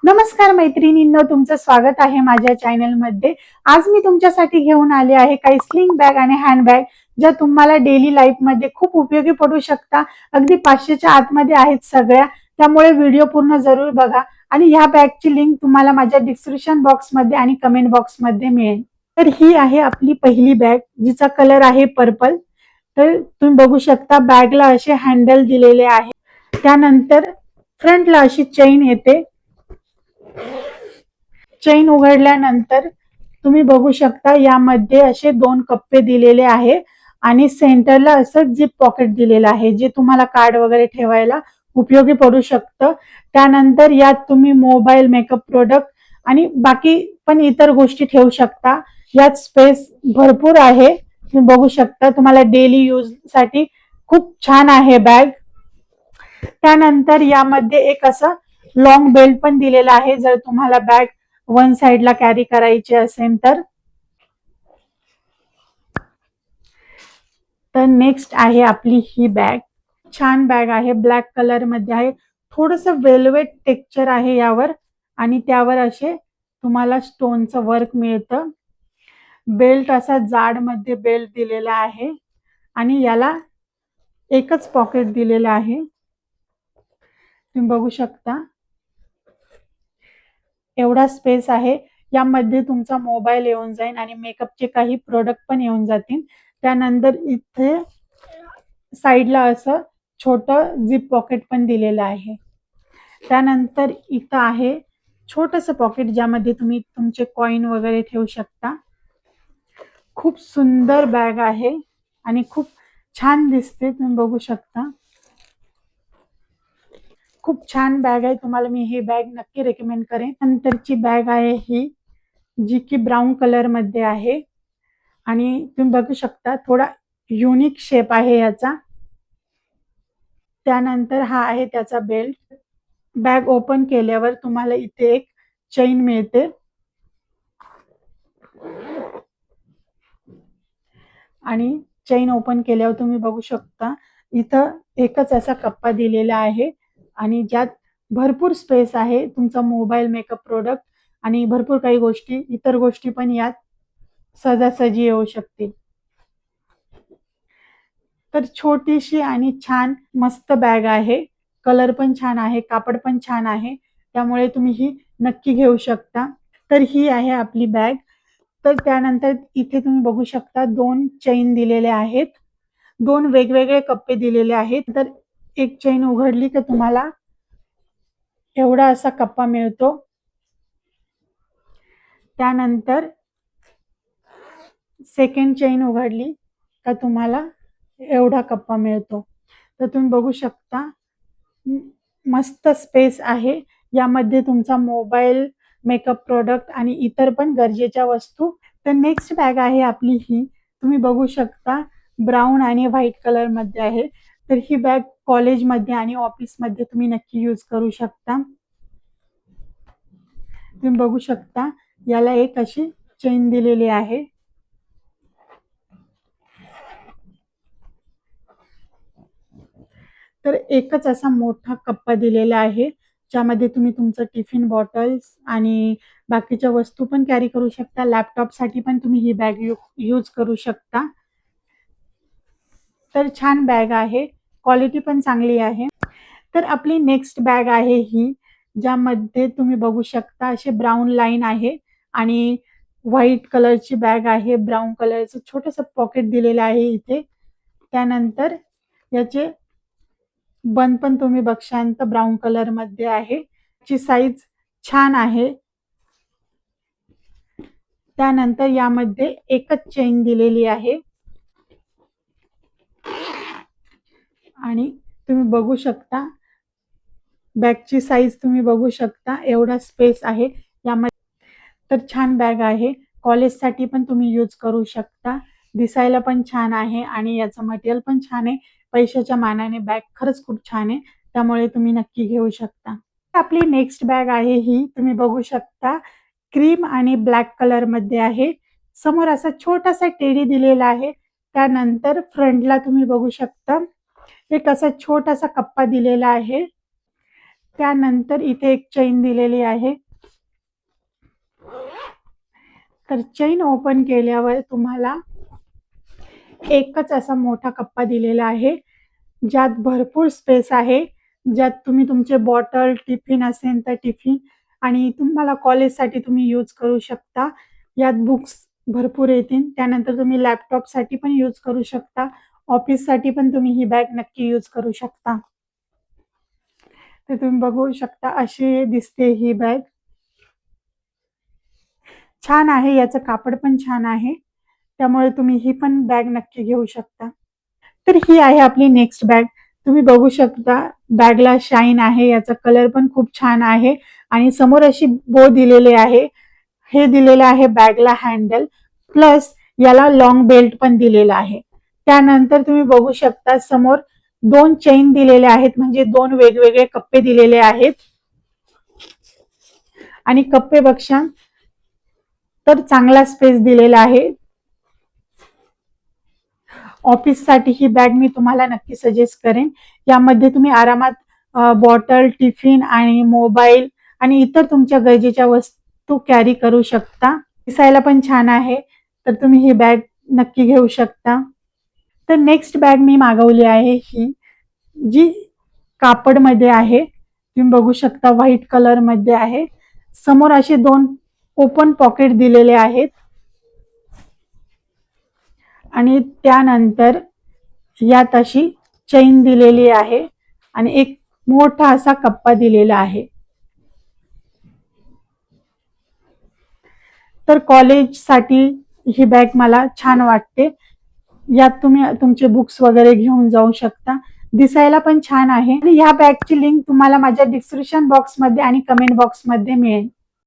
नमस्कार मैत्रिणींनो, तुमचं स्वागत आहे माझ्या चॅनलमध्ये। आज मी तुमच्यासाठी घेऊन आले आहे काही स्लिंग बॅग आणि हँडबॅग ज्या तुम्हाला डेली लाईफमध्ये खूप उपयोगी पडू शकता। अगदी 500च्या आतमध्ये आहेत सगळ्या, त्यामुळे व्हिडिओ पूर्ण जरूर बघा आणि ह्या बॅगची लिंक तुम्हाला माझ्या डिस्क्रिप्शन बॉक्समध्ये आणि कमेंट बॉक्समध्ये मिळेल। तर ही आहे आपली पहिली बॅग, जिचा कलर आहे पर्पल। तर तुम्ही बघू शकता बॅगला असे हँडल दिलेले आहे, त्यानंतर फ्रंटला अशी चेन येते। चेन उघडल्यानंतर तुम्ही बघू शकता यामध्ये असे 2 कप्पे दिलेले आहे आणि सेंटरला असं जिप पॉकेट दिलेलं आहे, जे तुम्हाला कार्ड वगैरे ठेवायला उपयोगी पडू शकतं। त्यानंतर यात तुम्ही मोबाईल, मेकअप प्रोडक्ट आणि बाकी पण इतर गोष्टी ठेवू शकता। यात स्पेस भरपूर आहे, तुम्ही बघू शकता। तुम्हाला डेली यूज साठी खूप छान आहे बॅग। त्यानंतर यामध्ये एक असं लॉंग बेल्ट पण दिलेला आहे, जर तुम्हाला बॅग वन साइडला कॅरी करायची असेल तर। नेक्स्ट आहे आपली ही बॅग। छान बॅग आहे, ब्लॅक कलर मध्ये आहे। थोडंसं वेल्वेट टेक्स्चर आहे यावर आणि त्यावर असे तुम्हाला स्टोनचं वर्क मिळतं। बेल्ट असा जाड मध्ये बेल्ट दिलेला आहे आणि याला एकच पॉकेट दिलेला आहे, तुम्ही बघू शकता। एवढा स्पेस आहे, यामध्ये तुमचा मोबाईल येऊन जाईल आणि मेकअपचे काही प्रोडक्ट पण येऊन जातील। त्यानंतर इथे साइडला असं छोटं जिप पॉकेट पण दिलेलं आहे। त्यानंतर इथं आहे छोटंसं पॉकेट, ज्यामध्ये तुम्ही तुमचे कॉइन वगैरे ठेवू शकता। खूप सुंदर बॅग आहे आणि खूप छान दिसते, तुम्ही बघू शकता। खूप छान बॅग आहे, तुम्हाला मी ही बॅग नक्की रेकमेंड करेन। नंतरची बॅग आहे ही, जी की ब्राऊन कलर मध्ये आहे आणि तुम्ही बघू शकता थोडा युनिक शेप आहे याचा। त्यानंतर हा आहे त्याचा बेल्ट। बॅग ओपन केल्यावर तुम्हाला इथे एक चेन मिळते आणि चेन ओपन केल्यावर तुम्ही बघू शकता इथं एकच असा कप्पा दिलेला आहे आणि ज्यात भरपूर स्पेस आहे। तुमचा मोबाईल, मेकअप प्रोडक्ट आणि भरपूर काही गोष्टी, इतर गोष्टी पण यात सहजासहजी येऊ शकतील। तर छोटीशी आणि छान मस्त बॅग आहे, कलर पण छान आहे, कापड पण छान आहे, त्यामुळे तुम्ही ही नक्की घेऊ शकता। तर ही आहे आपली बॅग। तर त्यानंतर इथे तुम्ही बघू शकता 2 चेन दिलेले आहेत, 2 वेगवेगळे कप्पे दिलेले आहेत। तर एक चेन उघडली तर तुम्हाला एवढा असा कप्पा मिळतो। त्यानंतर सेकंड चेन उघडली का तुम्हाला एवढा कप्पा मिळतो। तर तुम्ही बघू शकता मस्त स्पेस आहे, यामध्ये तुमचा मोबाईल, मेकअप प्रोडक्ट आणि इतर पण गरजेच्या वस्तू। तर नेक्स्ट बॅग आहे आपली ही, तुम्ही बघू शकता ब्राऊन आणि व्हाईट कलर मध्ये आहे। तर ही बॅग कॉलेजमध्ये आणि ऑफिसमध्ये तुम्ही नक्की यूज करू शकता। तुम्ही बघू शकता याला एक अशी चेन दिलेली आहे। तर एकच असा मोठा कप्पा दिलेला आहे, ज्यामध्ये तुम्ही तुमचं टिफिन बॉटल्स आणि बाकीच्या वस्तू पण कॅरी करू शकता। लॅपटॉपसाठी पण तुम्ही ही बॅग यूज करू शकता। तर छान बॅग आहे, क्वालिटी पण चांगली आहे। तर आपली नेक्स्ट बॅग आहे ही, ज्यामध्ये तुम्ही बघू शकता असे ब्राऊन लाईन आहे आणि व्हाईट कलरची बॅग आहे। ब्राऊन कलरचं छोटंसं पॉकेट दिलेलं आहे इथे। त्यानंतर याचे बंद पण तुम्ही बघशाल तर ब्राऊन कलर मध्ये आहे, ची साईज छान आहे। त्यानंतर यामध्ये एकच चेन दिलेली आहे आणि तुम्ही बघू शकता बॅगची साईज, तुम्ही बघू शकता एवढा स्पेस आहे यामध्ये। तर छान बॅग आहे, कॉलेजसाठी पण तुम्ही यूज करू शकता। दिसायला पण छान आहे आणि याचं मटेरियल पण छान आहे। पैशाच्या मानाने बॅग खरंच खूप छान आहे, त्यामुळे तुम्ही नक्की घेऊ शकता। आपली नेक्स्ट बॅग आहे ही, तुम्ही बघू शकता क्रीम आणि ब्लॅक कलर मध्ये आहे। समोर असा छोटासा टेडी दिलेला आहे। त्यानंतर फ्रंटला तुम्ही बघू शकता एक असा छोटासा कप्पा दिलेला आहे। त्यानंतर इथे एक चेन दिलेली आहे. तर चेन ओपन केल्यावर तुम्हाला एकच असा मोठा कप्पा दिलेला आहे, ज्यात भरपूर स्पेस आहे, ज्यात तुम्ही तुमचे बॉटल, टिफिन असेल तर टिफिन आणि तुम्हाला कॉलेजसाठी तुम्ही यूज करू शकता. यात बुक्स भरपूर येतील. त्यानंतर तुम्ही लॅपटॉपसाठी पण यूज करू शकता. ऑफिससाठी पण तुम्ही ही बॅग नक्की यूज करू शकता. तर तुम्ही बघू शकता अशी दिसते ही बॅग. छान आहे, याचं कापड पण छान आहे. त्यामुळे तुम्ही ही पण बॅग नक्की घेऊ शकता. तर ही आहे आपली नेक्स्ट बॅग. तुम्ही बघू शकता बॅगला शाईन आहे, याचा कलर पण खूप छान आहे आणि समोर अशी बो दिलेली आहे. हे दिलेलं आहे बॅगला हँडल, प्लस याला लॉंग बेल्ट पण दिलेला आहे. त्यानंतर तुम्ही बघू शकता समोर 2 चेन दिलेले आहेत, म्हणजे 2 वेगवेगळे कप्पे दिलेले आहेत आणि कप्पे बघशा तर चांगला स्पेस दिलेला आहे. ऑफिससाठी ही बॅग मी तुम्हाला नक्की सजेस्ट करेन. यामध्ये तुम्ही आरामात बॉटल, टिफिन आणि मोबाईल आणि इतर तुमच्या गरजेच्या वस्तू कॅरी करू शकता. दिसायला पण छान आहे, तर तुम्ही ही बॅग नक्की घेऊ शकता. तर नेक्स्ट बॅग मी मागवली आहे ही, जी कापडमध्ये आहे. तुम्ही बघू शकता व्हाईट कलर मध्ये आहे. समोर असे 2 ओपन पॉकेट दिलेले आहेत आणि त्यानंतर यात अशी चेन दिलेली आहे आणि एक मोठा असा कप्पा दिलेला आहे. तर कॉलेजसाठी ही बॅग मला छान वाटते. यात तुम्ही तुमचे बुक्स वगैरे घेऊन जाऊ शकता. दिसायला पण छान आहे आणि ह्या बॅगची लिंक तुम्हाला माझ्या डिस्क्रिप्शन बॉक्समध्ये आणि कमेंट बॉक्समध्ये मिळेल.